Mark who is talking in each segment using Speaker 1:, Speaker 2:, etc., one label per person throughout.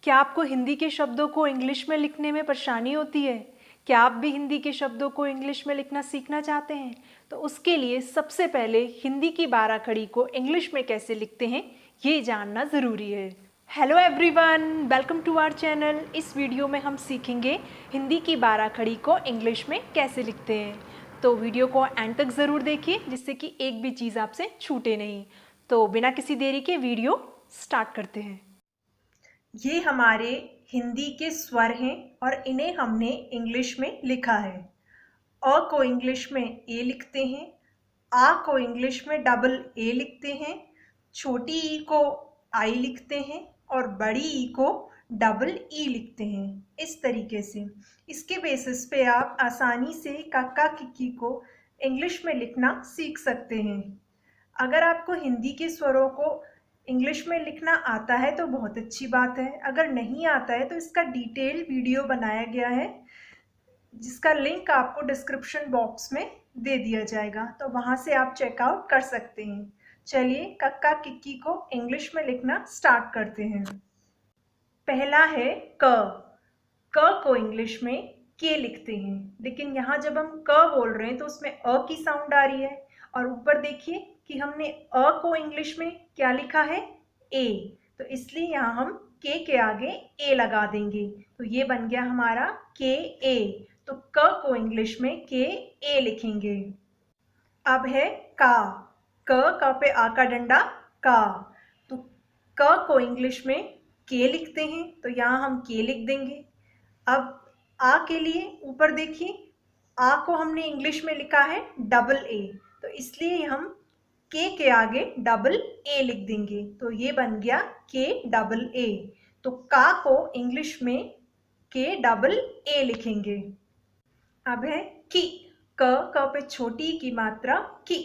Speaker 1: क्या आपको हिंदी के शब्दों को इंग्लिश में लिखने में परेशानी होती है? क्या आप भी हिंदी के शब्दों को इंग्लिश में लिखना सीखना चाहते हैं? तो उसके लिए सबसे पहले हिंदी की 12 खड़ी को इंग्लिश में कैसे लिखते हैं ये जानना ज़रूरी है। Hello everyone, welcome to our channel. इस वीडियो में हम सीखेंगे हिंदी की 12 खड़ी को इंग्लिश में कैसे लिखते हैं। तो वीडियो को एंड तक ज़रूर देखिए जिससे कि एक भी चीज़ आपसे छूटे नहीं। तो बिना किसी देरी के वीडियो स्टार्ट करते हैं। ये हमारे हिंदी के स्वर हैं और इन्हें हमने इंग्लिश में लिखा है। अ को इंग्लिश में ए लिखते हैं, आ को इंग्लिश में डबल ए लिखते हैं, छोटी ई को आई लिखते हैं और बड़ी ई को डबल ई लिखते हैं। इस तरीके से इसके बेसिस पे आप आसानी से काका किकी को इंग्लिश में लिखना सीख सकते हैं। अगर आपको हिंदी के स्वरों को इंग्लिश में लिखना आता है तो बहुत अच्छी बात है। अगर नहीं आता है तो इसका डिटेल वीडियो बनाया गया है जिसका लिंक आपको डिस्क्रिप्शन बॉक्स में दे दिया जाएगा, तो वहाँ से आप चेकआउट कर सकते हैं। चलिए कक्का किक्की को इंग्लिश में लिखना स्टार्ट करते हैं। पहला है क। क को इंग्लिश में के लिखते हैं, लेकिन यहाँ जब हम क बोल रहे हैं तो उसमें अ की साउंड आ रही है और ऊपर देखिए कि हमने अ को इंग्लिश में क्या लिखा है, ए, तो इसलिए यहाँ हम के आगे ए लगा देंगे, तो ये बन गया हमारा के ए। तो क को इंग्लिश में के ए लिखेंगे। अब है का। क पे आ का डंडा का, तो क को इंग्लिश में के लिखते हैं, तो यहाँ हम के लिख देंगे। अब आ के लिए ऊपर देखिए, आ को हमने इंग्लिश में लिखा है डबल ए, तो इसलिए हम के आगे डबल ए लिख देंगे, तो ये बन गया के डबल ए। तो का को इंग्लिश में के डबल ए लिखेंगे। अब है की। क पे छोटी की मात्रा की,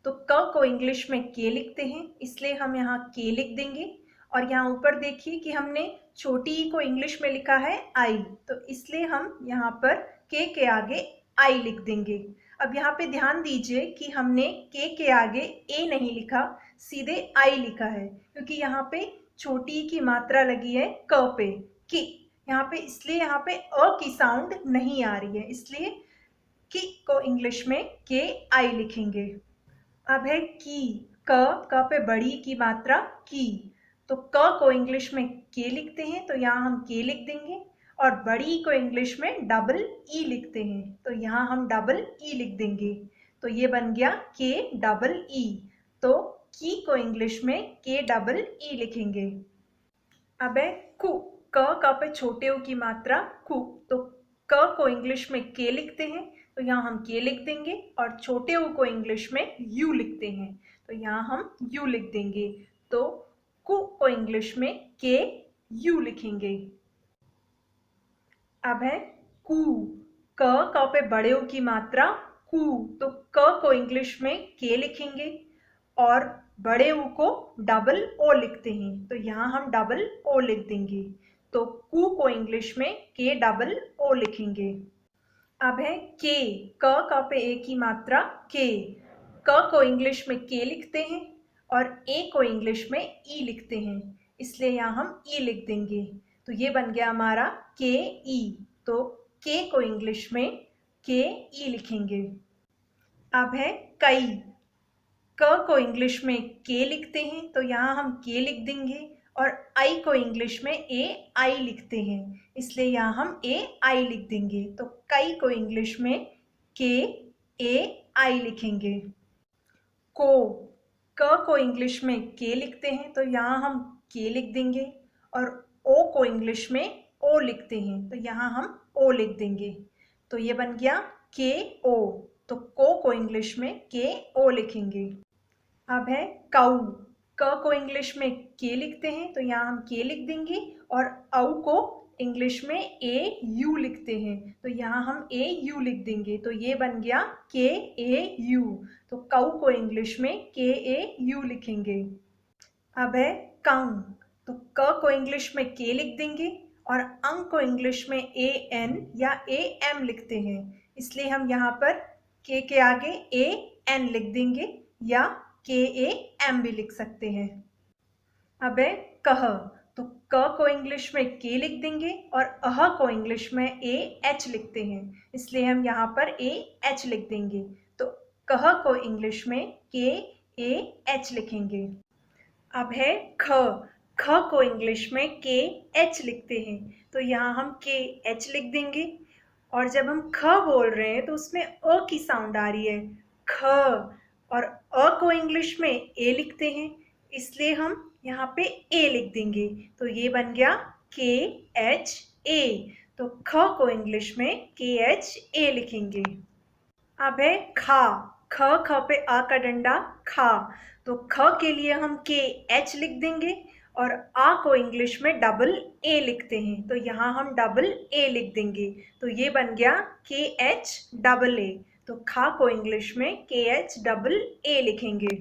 Speaker 1: तो क को इंग्लिश में के लिखते हैं, इसलिए हम यहाँ के लिख देंगे। और यहाँ ऊपर देखिए कि हमने छोटी ई को इंग्लिश में लिखा है आई, तो इसलिए हम यहाँ पर के आगे आई लिख देंगे। अब यहाँ पे ध्यान दीजिए कि हमने के आगे ए नहीं लिखा, सीधे आई लिखा है, क्योंकि यहाँ पे छोटी ई की मात्रा लगी है क पे की, यहाँ पे, इसलिए यहाँ पे अ की साउंड नहीं आ रही है, इसलिए की को इंग्लिश में के आई लिखेंगे। अब है की। क पे बड़ी की मात्रा की, तो क को इंग्लिश में के लिखते हैं, तो यहाँ हम के लिख देंगे। और बड़ी को इंग्लिश में डबल ई लिखते हैं, तो यहाँ हम डबल ई लिख देंगे, तो ये बन गया के डबल ई। तो की को इंग्लिश में के डबल ई लिखेंगे। अब है कु। क पे छोटे ऊ की मात्रा कु, तो क को इंग्लिश में के लिखते हैं, तो यहाँ हम के लिख देंगे। और छोटे ऊ को इंग्लिश में यू लिखते हैं, तो यहाँ हम यू लिख देंगे, तो कु को इंग्लिश में के यू लिखेंगे। अब है कू। क पे बड़े ऊ की मात्रा कू, तो क को इंग्लिश में के लिखेंगे और बड़े ऊ को डबल ओ लिखते हैं, तो यहाँ हम डबल ओ लिख देंगे, तो कू को इंग्लिश में के डबल ओ लिखेंगे। अब है के। क पे ए की मात्रा के, क को इंग्लिश में के लिखते हैं और ए को इंग्लिश में ई लिखते हैं, इसलिए यहाँ हम ई लिख देंगे, तो ये बन गया हमारा के ई। तो के को इंग्लिश में के ई लिखेंगे। अब है कई। क को इंग्लिश में के लिखते हैं, तो यहाँ हम के लिख देंगे और आई को इंग्लिश में ए आई लिखते हैं, इसलिए यहाँ हम ए आई लिख देंगे, तो कई को इंग्लिश में के ए आई लिखेंगे। को। क को इंग्लिश में के लिखते हैं, तो यहाँ हम के लिख देंगे और ओ को इंग्लिश में ओ लिखते हैं, तो यहाँ हम ओ लिख देंगे, तो ये बन गया के ओ। तो को इंग्लिश में के ओ लिखेंगे। अब है काऊ। क को इंग्लिश में के लिखते हैं, तो यहाँ हम के लिख देंगे और औ को इंग्लिश में ए यू लिखते हैं, तो यहाँ हम ए यू लिख देंगे, तो ये बन गया के ए यू। तो काऊ को इंग्लिश में के ए यू लिखेंगे। अब है काऊ। तो क को इंग्लिश में के लिख देंगे और अंग को इंग्लिश में ए एन या ए एम लिखते हैं, इसलिए हम यहाँ पर के आगे ए एन लिख देंगे या के ए एम भी लिख सकते हैं। अब है कह। तो क को इंग्लिश में के लिख देंगे और अह को इंग्लिश में ए एच लिखते हैं, इसलिए हम यहाँ पर ए एच लिख देंगे। तो कह को इंग्लिश में के ए एच लिखेंगे। अब है ख। ख को इंग्लिश में के एच लिखते हैं, तो यहाँ हम के एच लिख देंगे। और जब हम ख बोल रहे हैं तो उसमें अ की साउंड आ रही है, ख, और अ को इंग्लिश में ए लिखते हैं, इसलिए हम यहाँ पे ए लिख देंगे। तो ये बन गया के एच ए। तो ख को इंग्लिश में के एच ए लिखेंगे। अब है खा। ख, ख पे आ का डंडा खा। तो ख के लिए हम के एच लिख देंगे और आ को इंग्लिश में डबल ए लिखते हैं, तो यहाँ हम डबल ए लिख देंगे। तो ये बन गया के एच डबल ए। तो खा को इंग्लिश में के एच डबल ए लिखेंगे।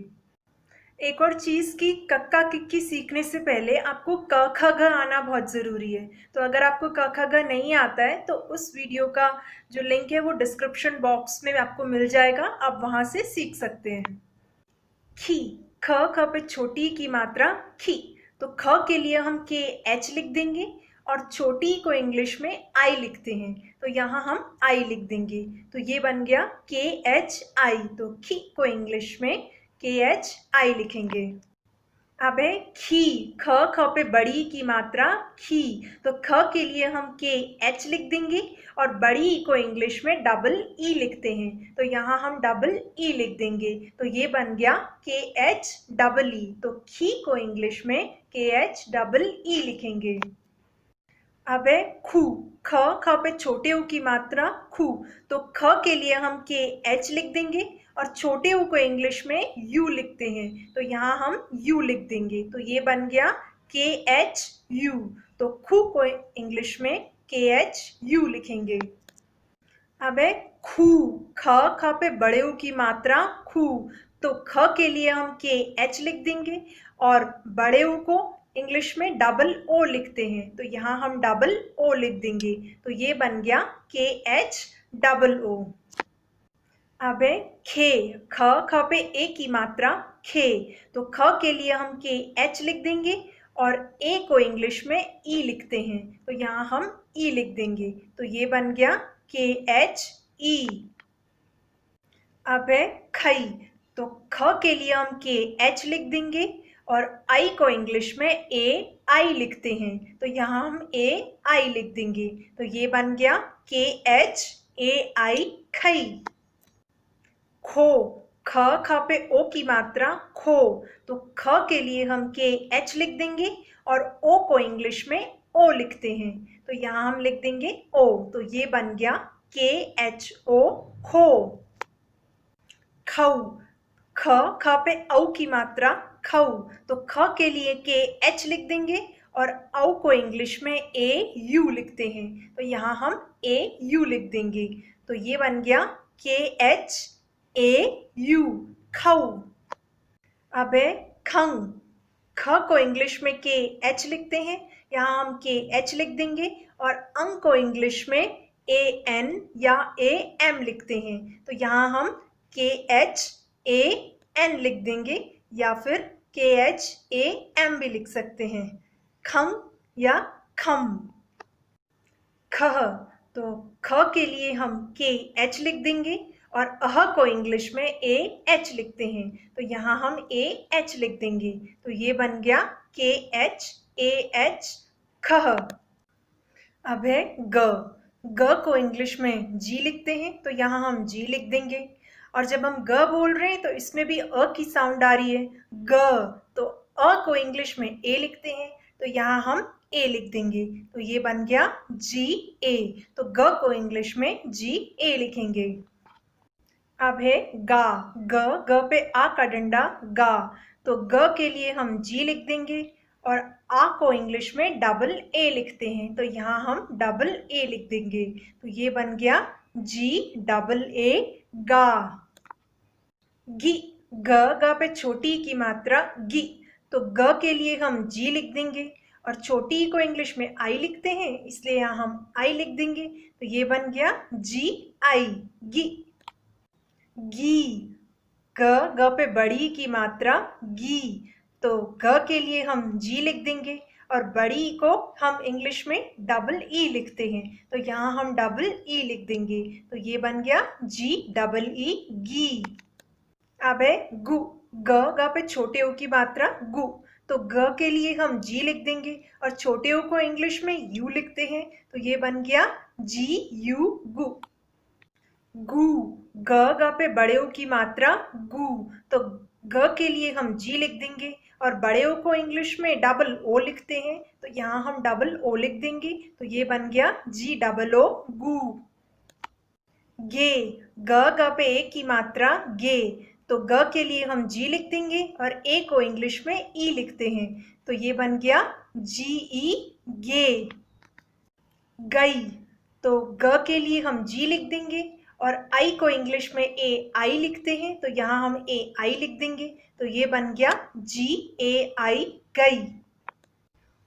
Speaker 1: एक और चीज़ की कक्का किक्की सीखने से पहले आपको क ख ग आना बहुत ज़रूरी है। तो अगर आपको क ख ग नहीं आता है तो उस वीडियो का जो लिंक है वो डिस्क्रिप्शन बॉक्स में आपको मिल जाएगा, आप वहाँ से सीख सकते हैं। खी। ख, ख पे छोटी की मात्रा खी। तो ख के लिए हम के एच लिख देंगे और छोटी को इंग्लिश में आई लिखते हैं, तो यहाँ हम आई लिख देंगे। तो ये बन गया के एच आई। तो खी को इंग्लिश में के एच आई लिखेंगे। अब है खी। ख, ख पे बड़ी की मात्रा खी। तो ख के लिए हम के एच लिख देंगे और बड़ी को इंग्लिश में डबल ई लिखते हैं, तो यहाँ हम डबल ई लिख देंगे। तो ये बन गया के एच डबल ई। तो खी को इंग्लिश में के एच डबल ई लिखेंगे। अब है खू। ख, ख पे छोटे ऊ की मात्रा खू। तो ख के लिए हम के एच लिख देंगे और छोटे ऊ को इंग्लिश में यू लिखते हैं, तो यहाँ हम यू लिख देंगे। तो ये बन गया के एच यू। तो खू को इंग्लिश में के एच यू लिखेंगे। अब है खू। ख, ख पे बड़े ऊ की मात्रा खू। तो ख के लिए हम के एच लिख देंगे और बड़े ऊ को इंग्लिश में डबल ओ लिखते हैं, तो यहाँ हम डबल ओ लिख देंगे। तो ये बन गया के एच डबल ओ। अब है खे। ख, ख पे ए की मात्रा खे। तो ख के लिए हम के एच लिख देंगे और ए को इंग्लिश में ई लिखते हैं, तो यहाँ हम ई लिख देंगे। तो ये बन गया के एच ई। अब है खई। तो ख के लिए हम के एच लिख देंगे और आई को इंग्लिश में ए आई लिखते हैं, तो यहाँ हम ए आई लिख देंगे। तो ये बन गया के एच ए आई खई। खो। ख, ख पे ओ की मात्रा खो। तो ख के लिए हम के एच लिख देंगे और ओ को इंग्लिश में ओ लिखते हैं, तो यहाँ हम लिख देंगे ओ। तो ये बन गया के एच ओ खो। खऊ। ख, ख पे औ की मात्रा खऊ। तो ख के लिए के एच लिख देंगे और औ को इंग्लिश में ए यू लिखते हैं, तो यहाँ हम ए यू लिख देंगे। तो ये बन गया के एच ए यू खऊ। अब है खंग। ख को इंग्लिश में के एच लिखते हैं, यहाँ हम के एच लिख देंगे और अंग को इंग्लिश में ए एन या ए एम लिखते हैं, तो यहाँ हम के एच ए एन लिख देंगे या फिर के एच ए एम भी लिख सकते हैं, खंग या खम। खह। तो ख के लिए हम के एच लिख देंगे और अह को इंग्लिश में ए एच लिखते हैं, तो यहाँ हम ए एच लिख देंगे। तो ये बन गया के एच ए एच खह। अब है ग। ग को इंग्लिश में जी लिखते हैं, तो यहाँ हम जी लिख देंगे। और जब हम ग बोल रहे हैं तो इसमें भी अ की साउंड आ रही है, ग। तो अ को इंग्लिश में ए लिखते हैं, तो यहाँ हम ए लिख देंगे। तो ये बन गया जी ए। तो ग को इंग्लिश में जी ए लिखेंगे। अब है गा। ग, ग पे आ का डंडा गा। तो ग के लिए हम जी लिख देंगे और आ को इंग्लिश में डबल ए लिखते हैं, तो यहाँ हम डबल ए लिख देंगे। तो ये बन गया जी डबल ए गा। गी। ग, ग पे छोटी की मात्रा गी। तो ग के लिए हम जी लिख देंगे और छोटी को इंग्लिश में आई लिखते हैं, इसलिए यहाँ हम आई लिख देंगे। तो ये बन गया जी आई गी। गी। ग, ग पे बड़ी की मात्रा गी। तो ग के लिए हम जी लिख देंगे और बड़ी ई को हम इंग्लिश में डबल ई लिखते हैं, तो यहाँ हम डबल ई लिख देंगे, तो ये बन गया जी डबल ई गी। अब है गु, ग पे छोटे ओ की मात्रा गु, तो ग के लिए हम जी लिख देंगे और छोटे ओ को इंग्लिश में यू लिखते हैं, तो ये बन गया जी यू गु। गु, ग पे बड़े ओ की मात्रा गु, तो ग के लिए हम जी लिख देंगे और बड़े ओ को इंग्लिश में डबल ओ लिखते हैं, तो यहाँ हम डबल ओ लिख देंगे, तो ये बन गया जी डबल ओ गु। गे, ग पे ए की मात्रा गे, तो ग के लिए हम जी लिख देंगे और ए को इंग्लिश में ई लिखते हैं, तो ये बन गया जी ई गे। गई, तो ग के लिए हम जी लिख देंगे और आई को इंग्लिश में ए आई लिखते हैं, तो यहाँ हम ए आई लिख देंगे, तो ये बन गया जी ए आई गई।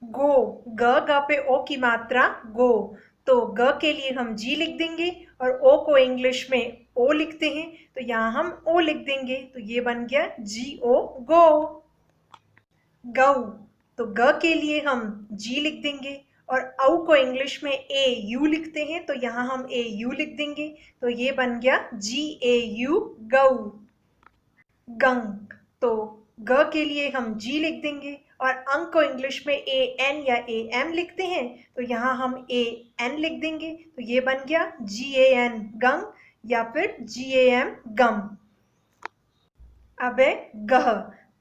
Speaker 1: गो, ग पे ओ की मात्रा गो, तो ग के लिए हम जी लिख देंगे और ओ को इंग्लिश में ओ लिखते हैं, तो यहाँ हम ओ लिख देंगे, तो ये बन गया जी ओ गो। गौ, तो ग के लिए हम जी लिख देंगे और औ को इंग्लिश में ए यू लिखते हैं, तो यहाँ हम ए यू लिख देंगे, तो ये बन गया जी ए यू गौ। गंग, तो ग के लिए हम जी लिख देंगे और अंक को इंग्लिश में ए एन या ए एम लिखते हैं, तो यहाँ हम ए एन लिख देंगे, तो ये बन गया जी ए एन गंग या फिर जी ए एम गम। अब है गह,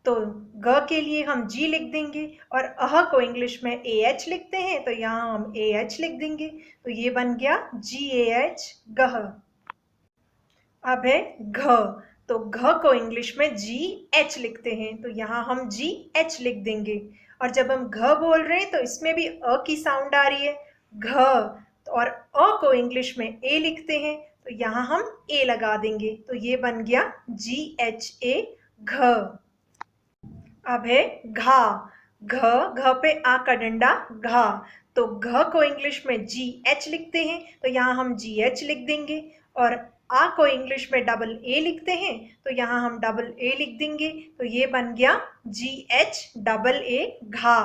Speaker 1: तो ग के लिए हम जी लिख देंगे और अह को इंग्लिश में ए एच लिखते हैं, तो यहाँ हम ए एच लिख देंगे, तो ये बन गया जी ए एच गह। अब है घ, तो घ को इंग्लिश में जी एच लिखते हैं, तो यहाँ हम जी एच लिख देंगे और जब हम घ बोल रहे हैं तो इसमें भी अ की साउंड आ रही है घ, और अ को इंग्लिश में ए लिखते हैं, तो यहाँ हम ए लगा देंगे, तो ये बन गया जी एच ए घ। अब है घा, घ पे आ का डंडा घा, तो घ को इंग्लिश में जी एच लिखते हैं, तो यहाँ हम जी एच लिख देंगे और आ को इंग्लिश में डबल ए लिखते हैं, तो यहाँ हम डबल ए लिख देंगे, तो ये बन गया जी एच डबल ए घा।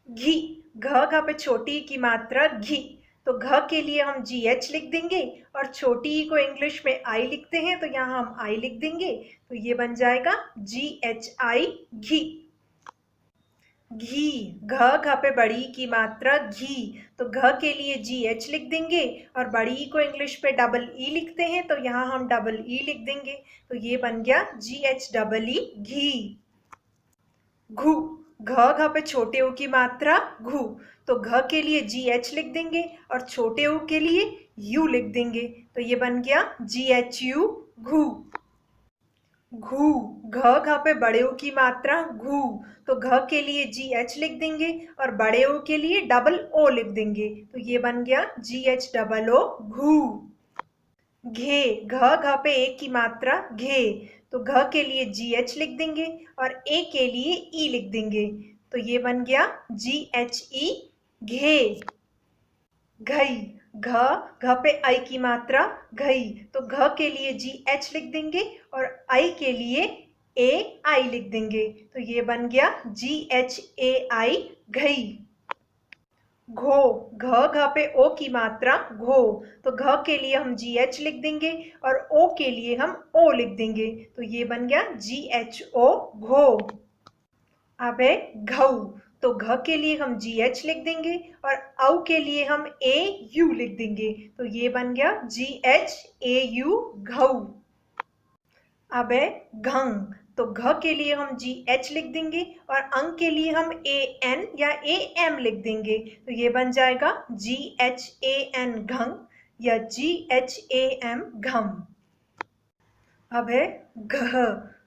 Speaker 1: घी, घ पे छोटी की मात्रा घी, तो घ के लिए हम जी एच लिख देंगे और छोटी ई को इंग्लिश में आई लिखते हैं, तो यहाँ हम आई लिख देंगे, तो ये बन जाएगा जी एच आई घी। घी, घ पे बड़ी की मात्रा घी, तो घ के लिए जी एच लिख देंगे और बड़ी ई को इंग्लिश में डबल ई लिखते हैं, तो यहाँ हम डबल ई लिख देंगे, तो ये बन गया जी एच डबल ई घी। घू, घ पे छोटे ओ की मात्रा घू, तो घ के लिए जी एच लिख देंगे और छोटे ओ के लिए यू लिख देंगे, तो ये बन गया जी एच यू घू। घू, घ पे बड़े ओ की मात्रा घू, तो घ के लिए जी एच लिख देंगे और बड़े ओ के लिए डबल ओ लिख देंगे, तो ये बन गया जी एच डबल ओ घू। घे, घ पे ए की मात्रा घे, तो घ के लिए जी एच लिख देंगे और ए के लिए ई लिख देंगे, तो ये बन गया जी एच ई घे। घई, घ पे आई की मात्रा घई, तो घ के लिए जी एच लिख देंगे और आई के लिए ए आई लिख देंगे, तो ये बन गया जी एच ए आई घई। घो, घ पे ओ की मात्रा घो, तो घ के लिए हम जी एच लिख देंगे और ओ के लिए हम ओ लिख देंगे, तो ये बन गया जी एच ओ घो। अब है घऊ, तो घ के लिए हम जी एच लिख देंगे और औ के लिए हम ए यू लिख देंगे, तो ये बन गया जी एच ए यू घऊ। अब है घंग, तो घ के लिए हम जी एच लिख देंगे और अंग के लिए हम ए एन या ए एम लिख देंगे, तो ये बन जाएगा जी एच ए एन घंग या जी एच ए एम घम। अब है घ,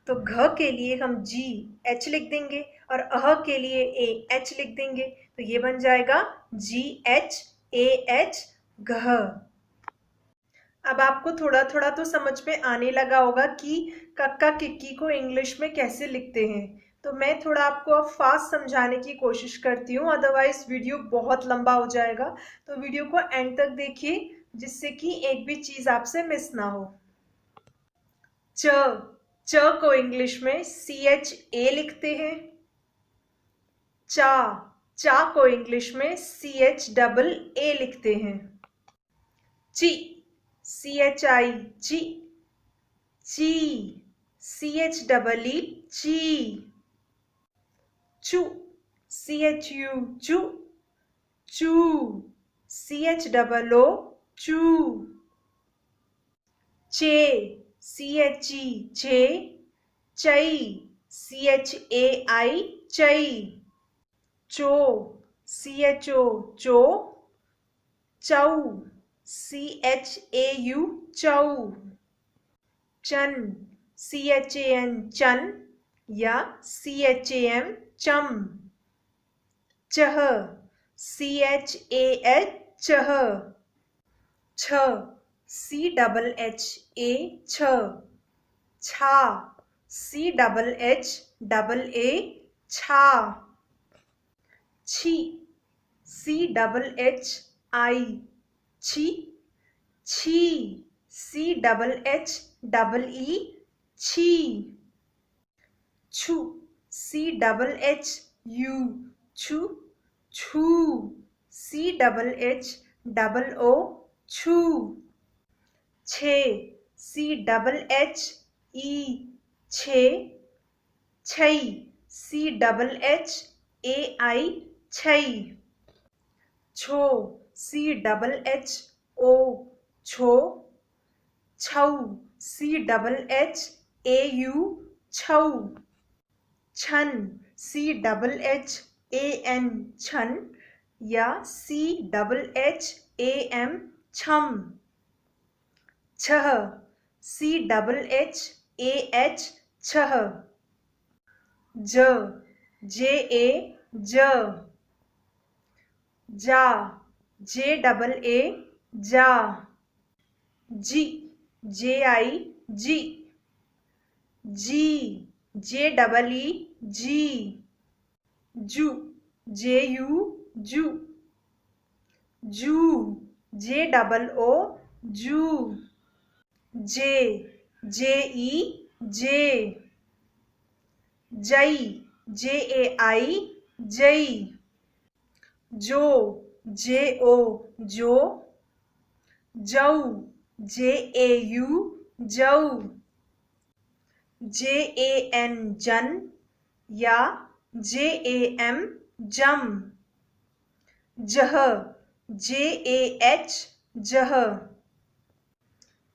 Speaker 1: तो घ के लिए हम जी एच लिख देंगे और अह के लिए ए एच लिख देंगे, तो ये बन जाएगा जी एच ए एच घ। अब आपको थोड़ा थोड़ा तो समझ में आने लगा होगा कि कक्का किक्की को इंग्लिश में कैसे लिखते हैं, तो मैं थोड़ा आपको अब फास्ट समझाने की कोशिश करती हूँ, अदरवाइज वीडियो बहुत लंबा हो जाएगा, तो वीडियो को एंड तक देखिए जिससे कि एक भी चीज़ आपसे मिस ना हो। च, च को इंग्लिश में सी एच ए लिखते हैं। चा, चा को इंग्लिश में CHAA लिखते हैं। ची, CHI ची, ची, CHEE ची। चू, CHU चू, चू, CHOO चू। चे, CHE चे, चई, CHAI चई। चो, CHO चो, चौ, CHAU चौ। चन, CHAN चन या CHAM चम। चह, CHAH चह। छ, CHHA छ, छा, CHHAA छा। छी, CHHI छी, छी, CHHEE छी। छु, CHHU छु, छू, CHHOO छू। छे, CHHE छे, छई, CHHAI छई। छो, CHHO छो, छौ, CHHAU छौ। छन, CHHAN छन या CHHAM छम। छह, CHHAH छह। ज, JA ज। जा, JAA जा। जी, JI जी। जी, JEE जी। जू, JU जू। जू, JOO जू। जे, JE जे। जई, JAI जई। जो, JO जो। जौ, JAU जौ। JAN जन या JAM जम। जह, JAH जह।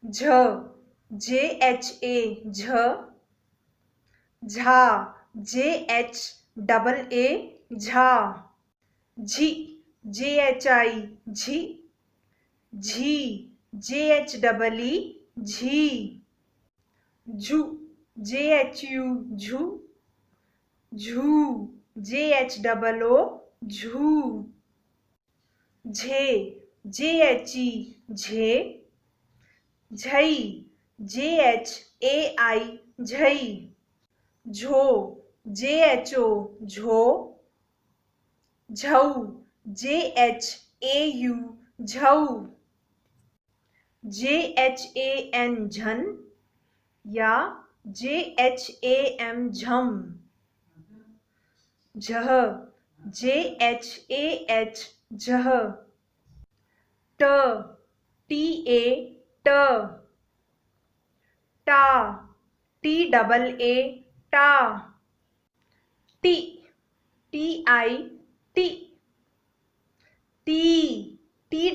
Speaker 1: झ, JHA झ। झा, JHAA झा। झी, JHI झी। झी, JHEE झी। झू, JHU झू। झू, JHOO झू। झे, JHE झे। झई, JHAI झई। झो, JHO झो। झौ, JHAU झौ। JHAN झन या JHAM झम। झह, JHAH झह। ट, TA ट। टा, TAA टा। टी, TI टी। टी, TEE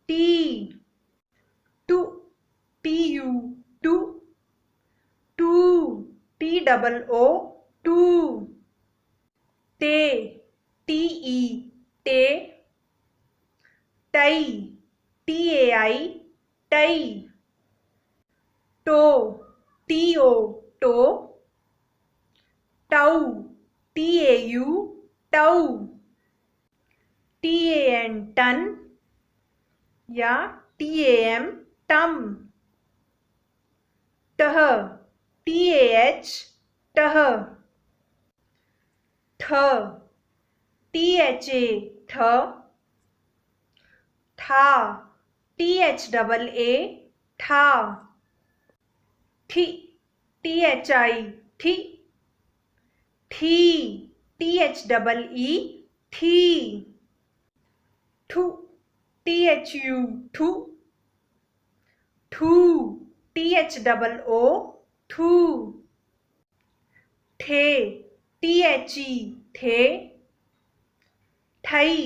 Speaker 1: टी। टू, TU टू। टू, TOO टू। टे, TE टे। टई, TAI टई। टो, TO टो। टौ, TAU टौ। TAN टन या TAM टम। टह, TAH टह। ठ, THA ठ। ठा, THAA ठा। ठी, THI ठी। ठी, THEE थी। ठू THU ठू। ठू THOO थू। ठे THE थे। ठई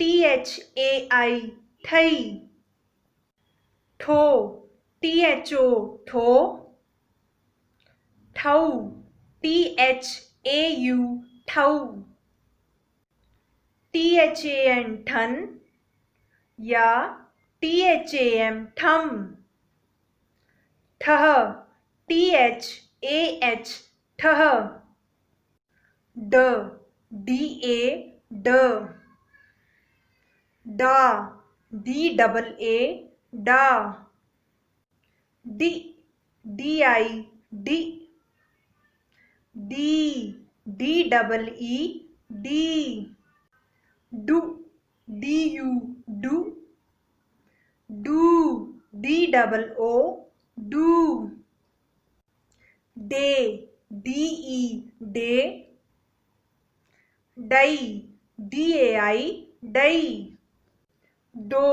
Speaker 1: THAI ठई। ठो THO ठो। ठऊ THAU ठऊ। THAN ठन या THAM ठम। ठह THAH ठह। ड DA ड। डा DAA डा। डी DI डी। डी DEE डी। डू DU डू। डू DOO डू। डे DE डे। डई DAI डई। डो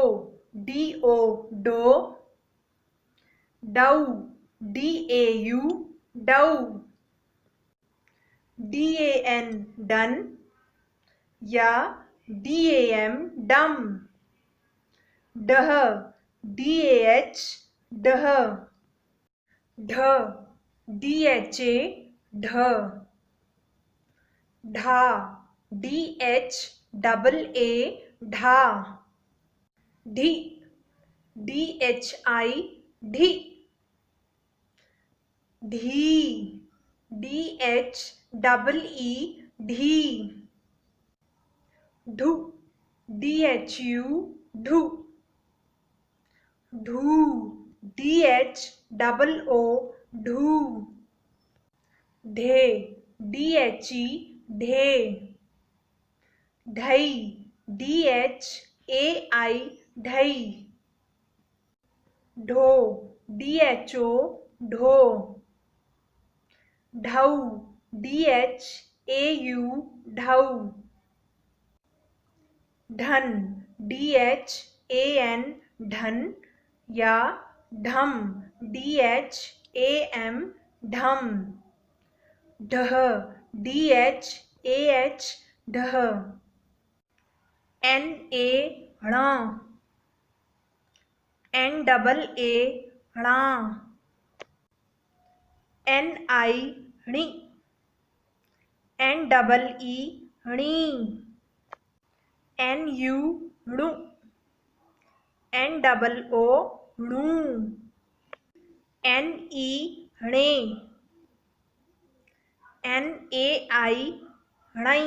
Speaker 1: DO डो। डऊ DAU डऊ। DAN डन या DAM डम। डह DAH डह। ढ DHA ढ। ढा DHAA ढा। ढी DHI ढी। ढी DHEE ढी। ढू DHU ढू। ढू DHOO ढू। ढे DHE ढे। ढई DHAI ढई। ढो DHO ढो। ढऊ DHAU ढऊ। ढन DHAN ढन या ढम DHAM ढम। ढह DHAH ढह। NA ण। NAA ण। NI णी। NEE णी। NU णु। NOO णु। NE णे। NAI णई।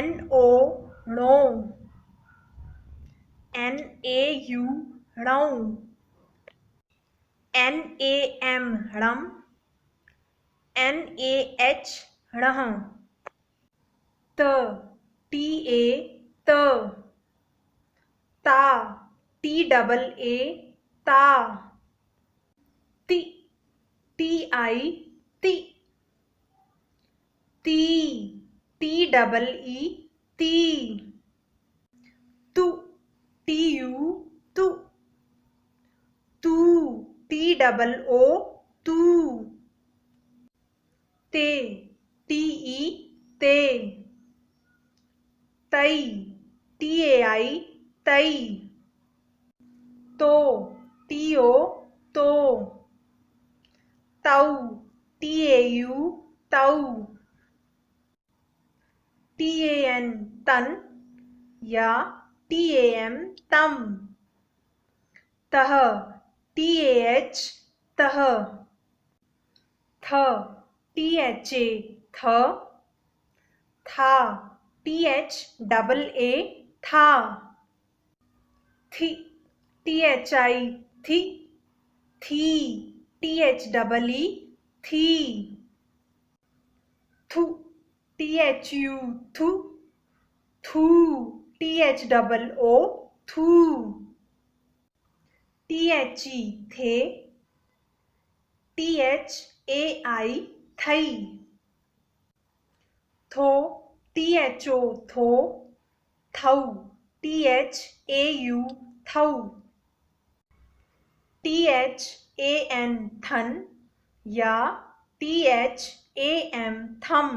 Speaker 1: NO णो। NAU णौ। NAM णम। NAH णह। त TA त। ता TAA ता। ति TI ति। ती TEE ती। तु TU तु। तू TOO तू। ते TE ते। तई TAI तई। तो TO तो। तऊ TAU तऊ। TAN तन या TAM तम। तह TAH तह। थ THA थ। था THAA था। थी THI थी। थी THEE थी। थु THU थु। थू THOO थू। THE थे। THAI थई। थो, THO थो, थौ, THAU थौ, THAN थन या THAM थम,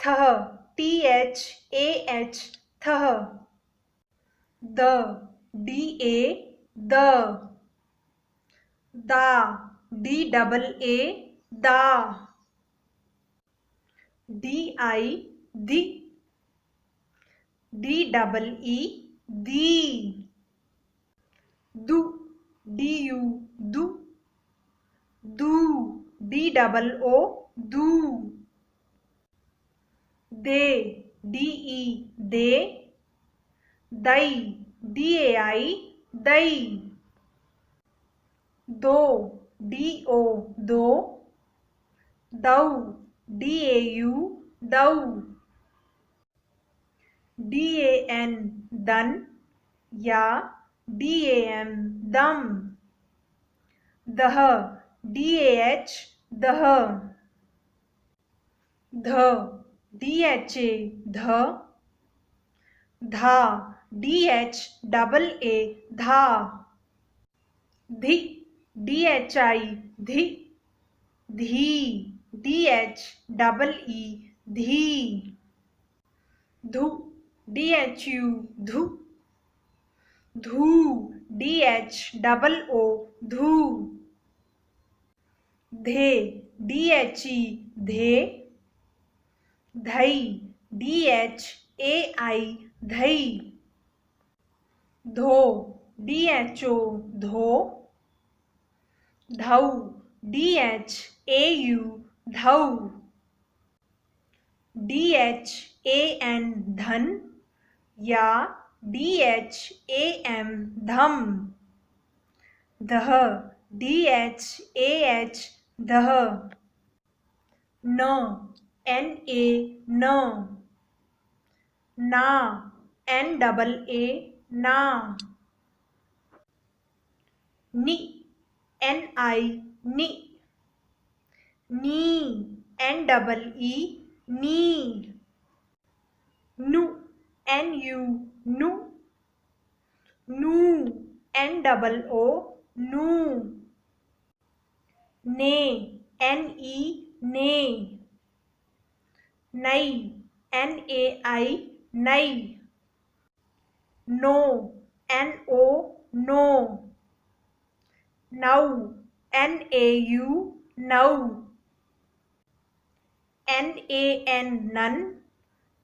Speaker 1: थह, THAH थह, द, DA द, दा, DAA दा, DI दी, DEE दी, दु, DU दु, दू, DOO दू, दे, DE दे, दई, DAI दई, दो, DO दो, दऊ, DAU दऊ, DAN दन या DAM दम, दह, DAH दह, ध, DHA ध, धा, DHAA धा, धि, DHI धि, धी, DHEE धी, धु, DHU धु, धू, DHOO धू, धे, DHE धे, धई, DHAI धई, धो, DHO धो, धौ, DHAU धौ, DHAN धन या DHAM धम, दह, DHAH दह, न, NA न, ना, NAA ना, नि, NI नि, नी, NEE नी, नु, NU नु, नू, NOO नू, ने, NE ने, नई, NAI नई, नो, NO नो, नौ, NAU नौ, NAN नन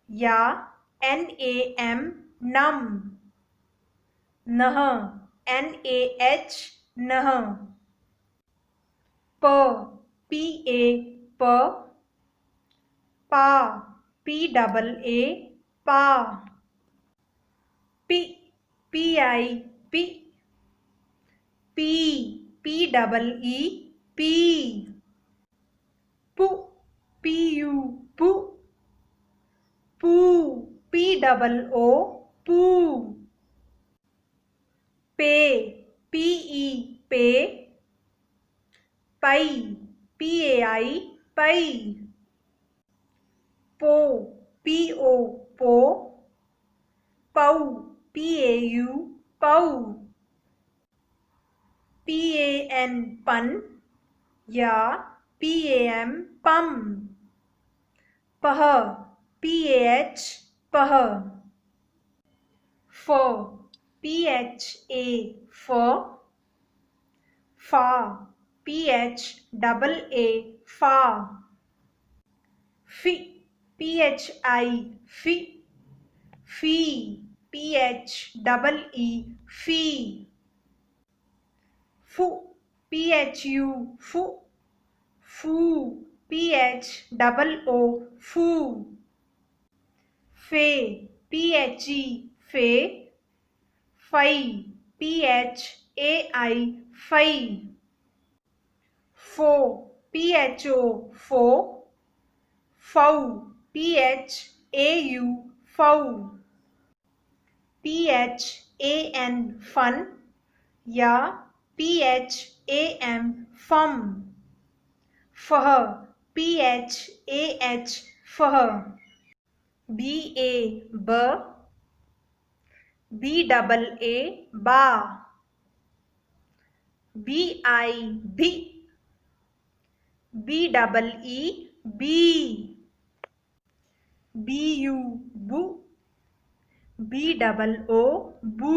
Speaker 1: या NAM नम, नह, NAH नह, प, PA प, पा, PAA पा, पि, PI पि, पी, PEE पी, पु, PU पु, पू, POO पू, पे, PE पे, पई, PAI पई, पो, PO पो, पौ, PAU पौ, PAN पन या PAM पम, पह, PAH पह, फ, PHA फ, फा, PHAA फा, फि, PHI फि, फी, PHEE फी, फु, PHU फु, फू, PHOO फू, फे, PHE फे, फई, PHAI फई, फो, PHO फो, फौ, PHAU फौ, PHAN फन या PHAM फम, फह, PHAH फह, बी ए ब, बी डबल ए बा, बी आई भी, बी डबल ई बी, बी यू बू, बी डबल ओ बू,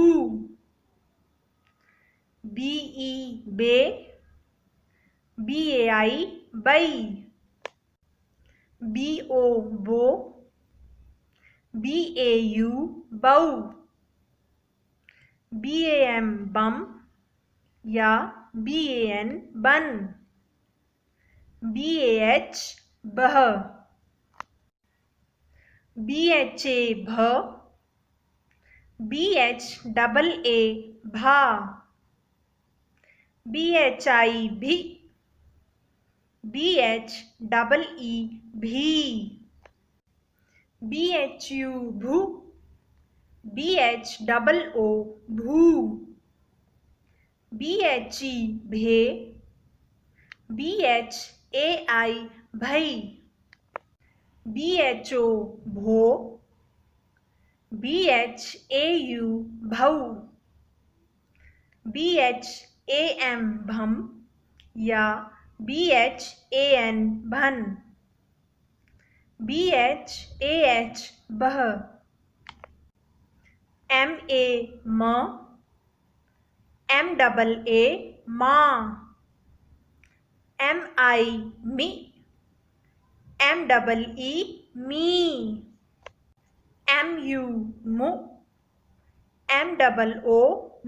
Speaker 1: बी ई बे, बी ए आई बई, बी ओ बो, बी ए यू बऊ, बी ए एम बम या बी ए एन बन, बी ए एच बह, बी एच ए भ, बी एच डबल ए भा, बी एच आई भी, बी एच डबल ई भी, बी एच यू भू, बी एच डबल ओ भू, बी एच ई भे, बी एच ए आई भई, बी एच ओ भो, बी एच ए यू भऊ, बी एच ए एम भम या बी एच ए एन भन, बी एच ए एच बह, एम ए म, एम डबल ए माँ, एम आई मी, एम डबल ई मी, एम यू मु, एम डबल ओ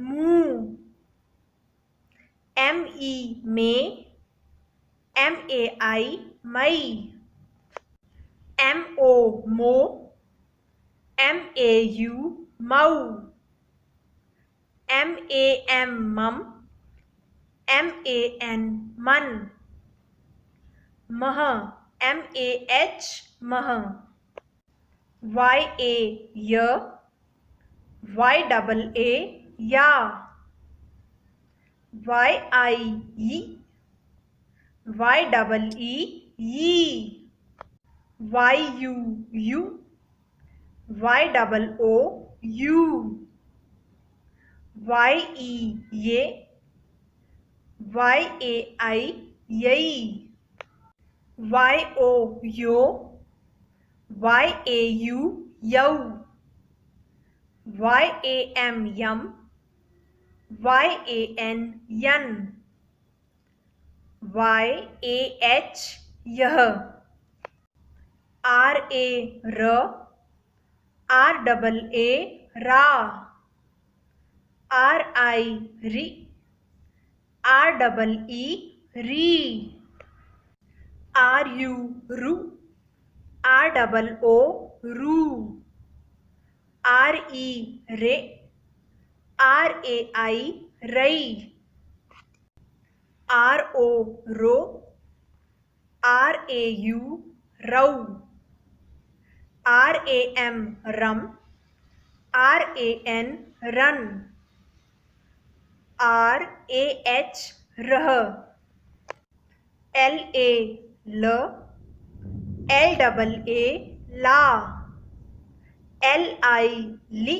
Speaker 1: मू, एम ई में, M A I May, M O मो, एम ए यू मऊ, एम ए एम मम, एम ए एन मन, मह, एम ए एच मह, वाई ए य, वाई डबल ए या, वाई आई ई, वाई डबल ई यी, वाई यू यू, वाई डबल ओ यू, वाई ई ये, वाई ए आई यई, वाई ओ यो, वाई ए यू यऊ, वाई ए एम यम, वाई ए एन यन, वाई ए एच यह, R A raw, R double A रा, आर आई री, आर डबल ई री, आर यू रू, आर डबल ओ रू, आर ई रे, आर ए आई रई, आर ओ रो, आर ए यू रऊ, आर ए एम रम, आर ए एन रन, आर ए एच रह, एल ए ल, एल डबल ए ला, एल आई ली,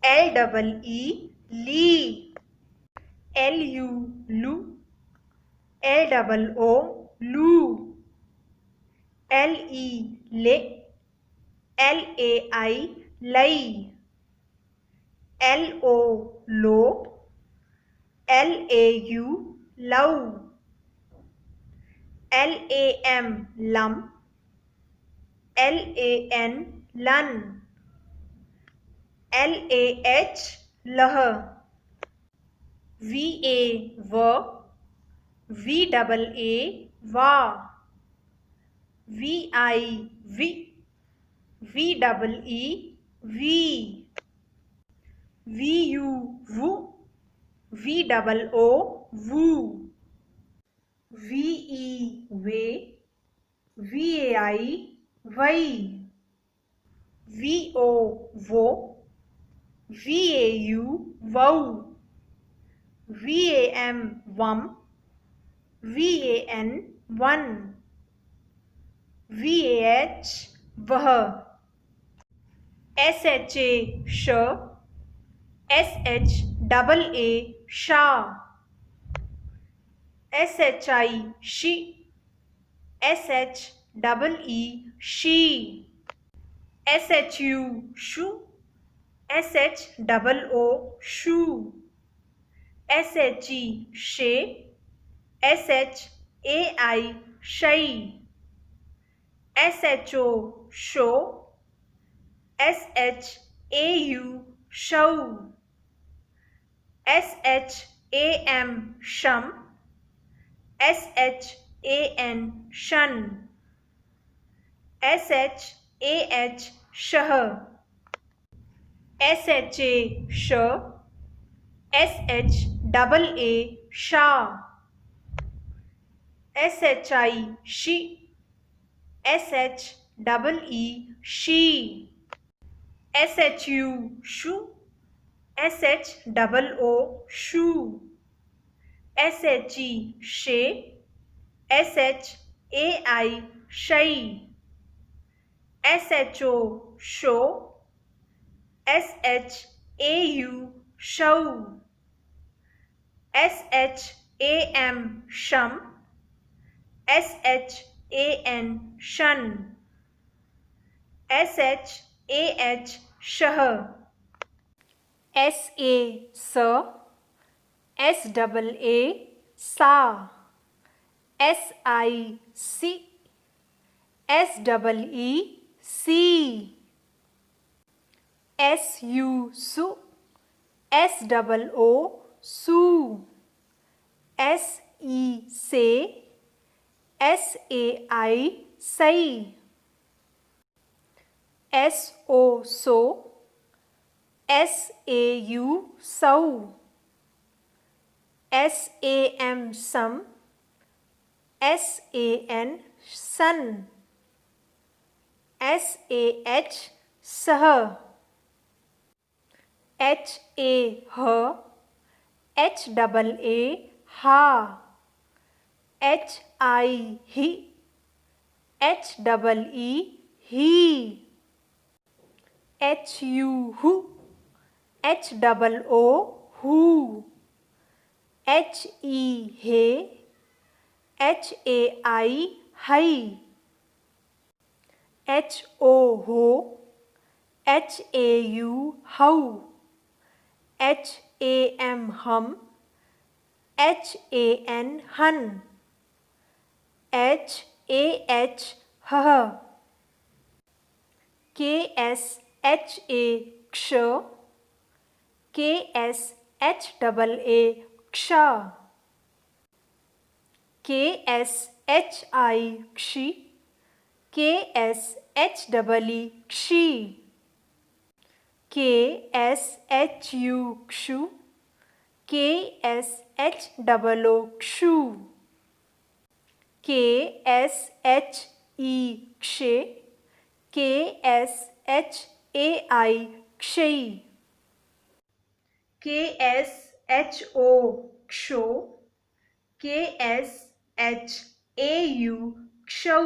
Speaker 1: एल डबल ई ली, एल यू लू, एल डबल ओ लू, एल ई ले, एल ए आई लई, एल ओ लो, एल ए यू लऊ, एल ए एम लम, एल ए एन लन, एल ए एच लह, वी ए व, वी डबल ए वा, वी आई वी, वी डबल ई वी, वी यू वू, वी डबल ओ वू, वी ई वे, वी ए आई वई, वी ओ वो, वी ए यू वऊ, वी ए एम वम, वी ए एन वन, VAH वह, SHA श, SHAA शा, SHI she, SHEE she, SHU शु, SHOO शू, SHE शे, SHAI शई, SHO शो, SHAU शौ, SHAM शम, SHAN शन, SHAH शह, SHA श, SHAA शा, SHI she, SHEE she, SHU शु, SHOO शू, SHE शे, SHAI शई, SHO शो, SHAU शौ, SHAM शम, SHAN शन, SHAH शह, SA स, SAA सा, SI सी, SEE सी, SU सु, SOO सू, SE से, SAI सई, SO सो, SAU सौ, SAM सम, SAN सन, SAH सह, HA ह, HAA हा, HI ही, HEE ही, HU हु, HOO हू, HE हे, HAI हई, HO हो, HAU हौ, HAM हम, HAN हन, HAH हह, KSHA क्ष, KSHAA क्ष, KSHI क्षि, KSHEE क्षि, KSHU क्षु, KSHOO क्षु, KSHE क्षे, KSHAI क्षयी, KSHO क्षो, KSHAU क्षौ,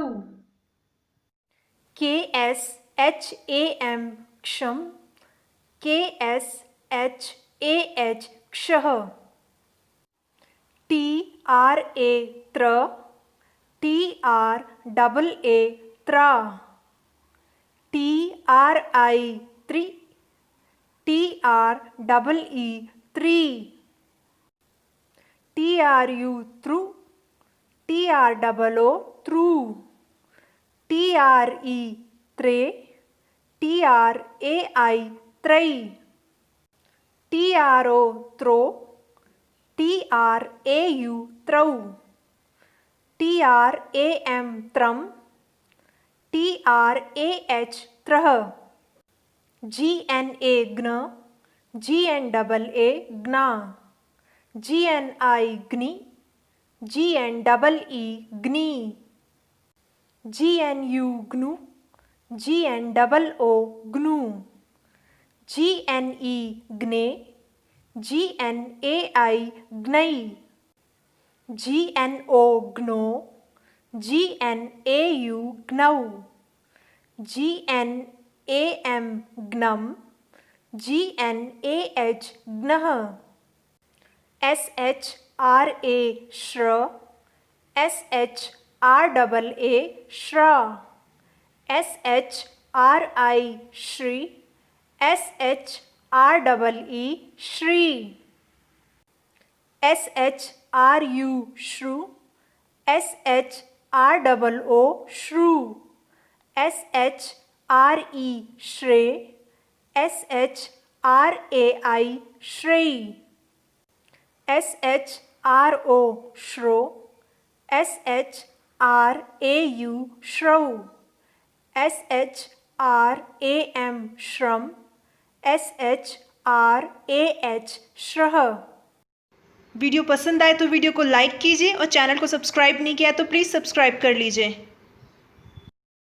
Speaker 1: KSHAM क्षम, KSHAH क्षः, TRA त्र, TRAA त्रा, TRI त्रि, TREE त्रि, TRUत्रु, TROO त्रू, TRE त्रे, TRAI त्रै, TRO throw, TRAU त्रौ, TRAM त्रम, TRAH त्रः, GNA ग्न, GNAA ग्ना, GNI ग्नि, GNEE ग्नि, GNU GNU, GNOO GNU, GNE ग्ने, GNAI ग्नै, GNO ग्नो, GNAU GNAU, GNAM GNAM, GNAH GNAH, SHRA SHRA, SHRAA SHRA, SHRI SHRI, SHREE SHRI, SHRU SHRU, SHROO SHRU, SHRE SHRE, SHRAI SHREI, SHRO SHRO, SHRAU SHRAU, SHRAM SHRAM, SHRAH SHRH। Video पसंद आए तो video को like कीजिए और channel को subscribe नहीं किया तो प्लीज़ सब्सक्राइब कर लीजिए।